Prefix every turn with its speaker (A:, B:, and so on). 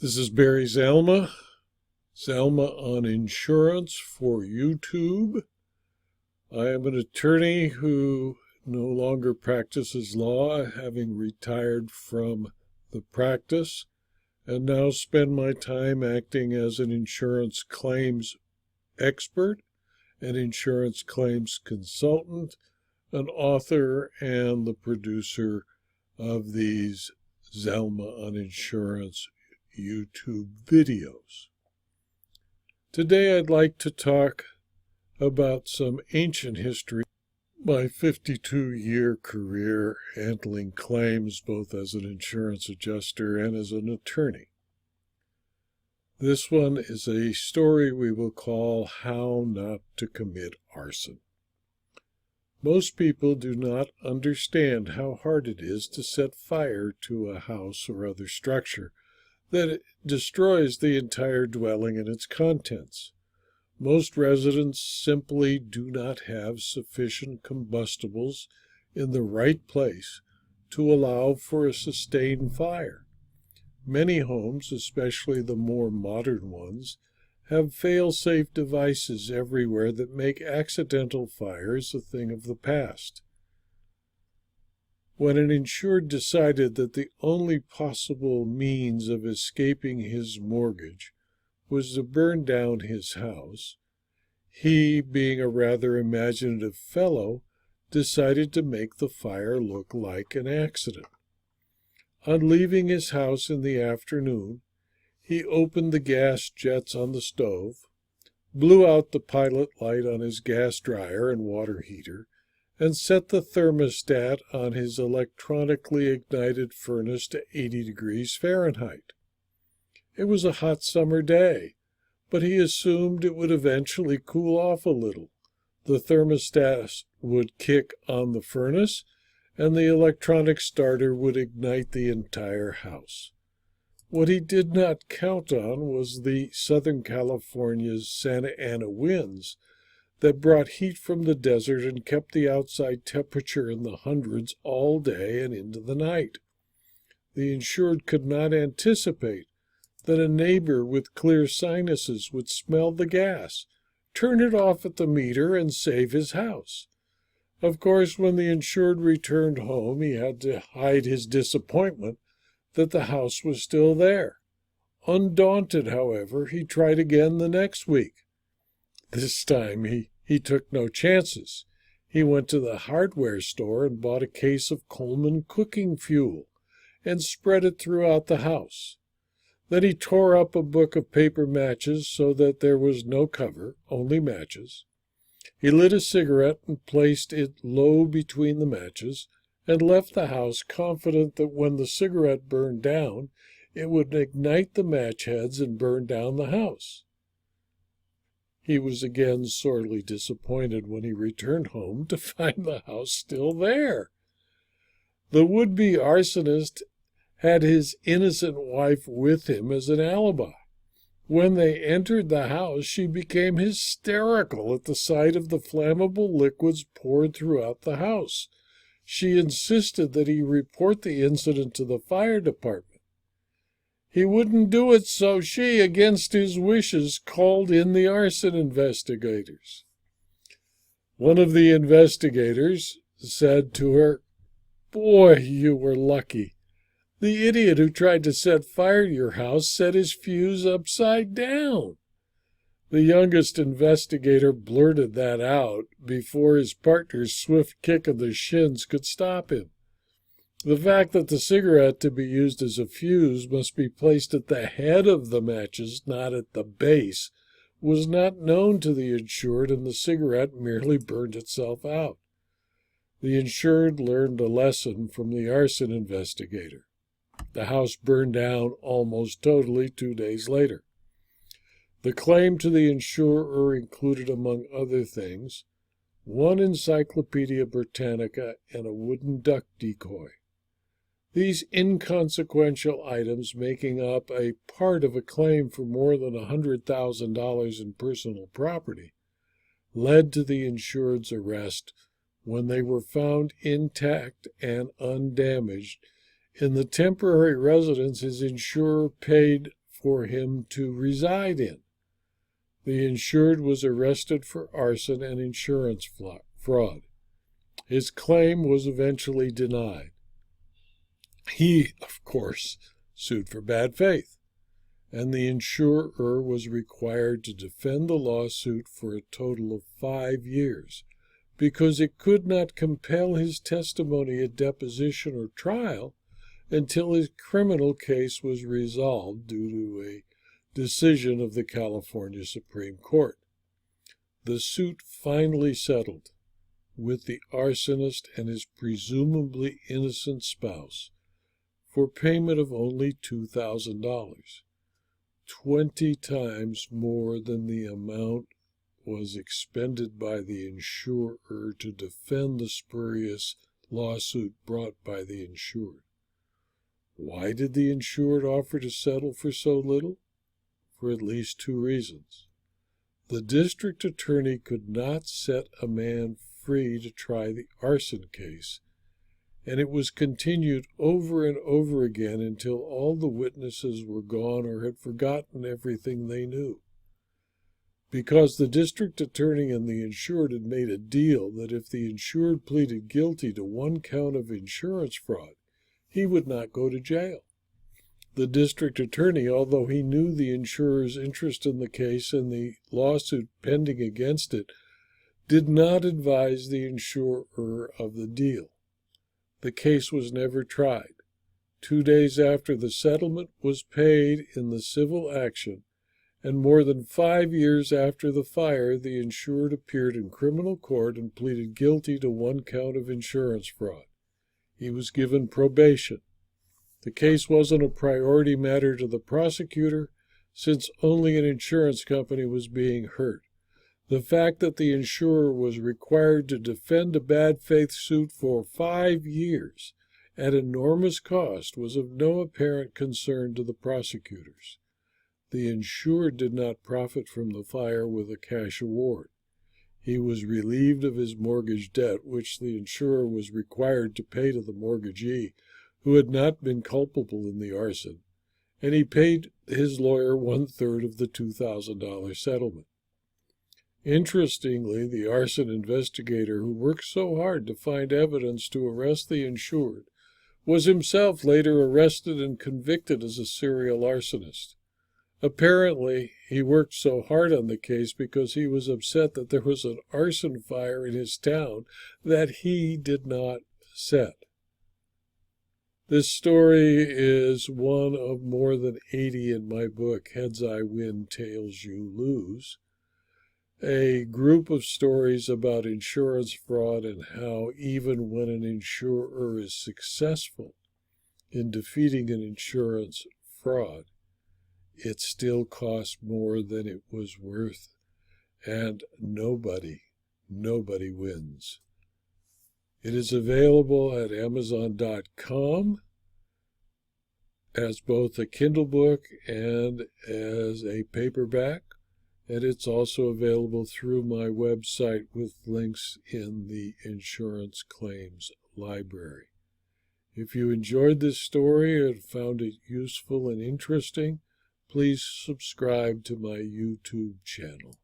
A: This is Barry Zalma on insurance for YouTube. I am an attorney who no longer practices law, having retired from the practice, and now spend my time acting as an insurance claims expert, an insurance claims consultant, an author, and the producer of these Zalma on Insurance YouTube videos. Today I'd like to talk about some ancient history. My 52-year career handling claims both as an insurance adjuster and as an attorney. This one is a story we will call How Not to Commit Arson. Most people do not understand how hard it is to set fire to a house or other structure that it destroys the entire dwelling and its contents. Most residents simply do not have sufficient combustibles in the right place to allow for a sustained fire. Many homes, especially the more modern ones, have fail-safe devices everywhere that make accidental fires a thing of the past. When an insured decided that the only possible means of escaping his mortgage was to burn down his house, he, being a rather imaginative fellow, decided to make the fire look like an accident. On leaving his house in the afternoon, he opened the gas jets on the stove, blew out the pilot light on his gas dryer and water heater, and set the thermostat on his electronically ignited furnace to 80 degrees Fahrenheit. It was a hot summer day, but he assumed it would eventually cool off a little. The thermostat would kick on the furnace, and the electronic starter would ignite the entire house. What he did not count on was the Southern California's Santa Ana winds that brought heat from the desert and kept the outside temperature in the hundreds all day and into the night. The insured could not anticipate that a neighbor with clear sinuses would smell the gas, turn it off at the meter, and save his house. Of course, when the insured returned home, he had to hide his disappointment that the house was still there. Undaunted, however, he tried again the next week. This time he took no chances. He went to the hardware store and bought a case of Coleman cooking fuel and spread it throughout the house. Then he tore up a book of paper matches so that there was no cover, only matches. He lit a cigarette and placed it low between the matches and left the house confident that when the cigarette burned down, it would ignite the match heads and burn down the house. He was again sorely disappointed when he returned home to find the house still there. The would-be arsonist had his innocent wife with him as an alibi. When they entered the house, she became hysterical at the sight of the flammable liquids poured throughout the house. She insisted that he report the incident to the fire department. He wouldn't do it, so she, against his wishes, called in the arson investigators. One of the investigators said to her, "Boy, you were lucky. The idiot who tried to set fire to your house set his fuse upside down." The youngest investigator blurted that out before his partner's swift kick of the shins could stop him. The fact that the cigarette to be used as a fuse must be placed at the head of the matches, not at the base, was not known to the insured, and the cigarette merely burned itself out. The insured learned a lesson from the arson investigator. The house burned down almost totally 2 days later. The claim to the insurer included, among other things, one Encyclopedia Britannica and a wooden duck decoy. These inconsequential items, making up a part of a claim for more than $100,000 in personal property, led to the insured's arrest when they were found intact and undamaged in the temporary residence his insurer paid for him to reside in. The insured was arrested for arson and insurance fraud. His claim was eventually denied. He, of course, sued for bad faith, and the insurer was required to defend the lawsuit for a total of 5 years, because it could not compel his testimony at deposition or trial until his criminal case was resolved due to a decision of the California Supreme Court. The suit finally settled, with the arsonist and his presumably innocent spouse, for payment of only $2,000, 20 times more than the amount was expended by the insurer to defend the spurious lawsuit brought by the insured. Why did the insured offer to settle for so little? For at least 2 reasons. The district attorney could not set a man free to try the arson case, and it was continued over and over again until all the witnesses were gone or had forgotten everything they knew. Because the district attorney and the insured had made a deal that if the insured pleaded guilty to 1 count of insurance fraud, he would not go to jail. The district attorney, although he knew the insurer's interest in the case and the lawsuit pending against it, did not advise the insurer of the deal. The case was never tried. 2 days after the settlement was paid in the civil action, and more than 5 years after the fire, the insured appeared in criminal court and pleaded guilty to 1 count of insurance fraud. He was given probation. The case wasn't a priority matter to the prosecutor, since only an insurance company was being hurt. The fact that the insurer was required to defend a bad faith suit for 5 years at enormous cost was of no apparent concern to the prosecutors. The insured did not profit from the fire with a cash award. He was relieved of his mortgage debt, which the insurer was required to pay to the mortgagee, who had not been culpable in the arson, and he paid his lawyer 1/3 of the $2,000 settlement. Interestingly, the arson investigator who worked so hard to find evidence to arrest the insured was himself later arrested and convicted as a serial arsonist. Apparently, he worked so hard on the case because he was upset that there was an arson fire in his town that he did not set. This story is one of more than 80 in my book, Heads I Win, Tails You Lose, a group of stories about insurance fraud and how even when an insurer is successful in defeating an insurance fraud, it still costs more than it was worth, and nobody wins. It is available at Amazon.com as both a Kindle book and as a paperback, and it's also available through my website with links in the insurance claims library. If you enjoyed this story and found it useful and interesting, please subscribe to my YouTube channel.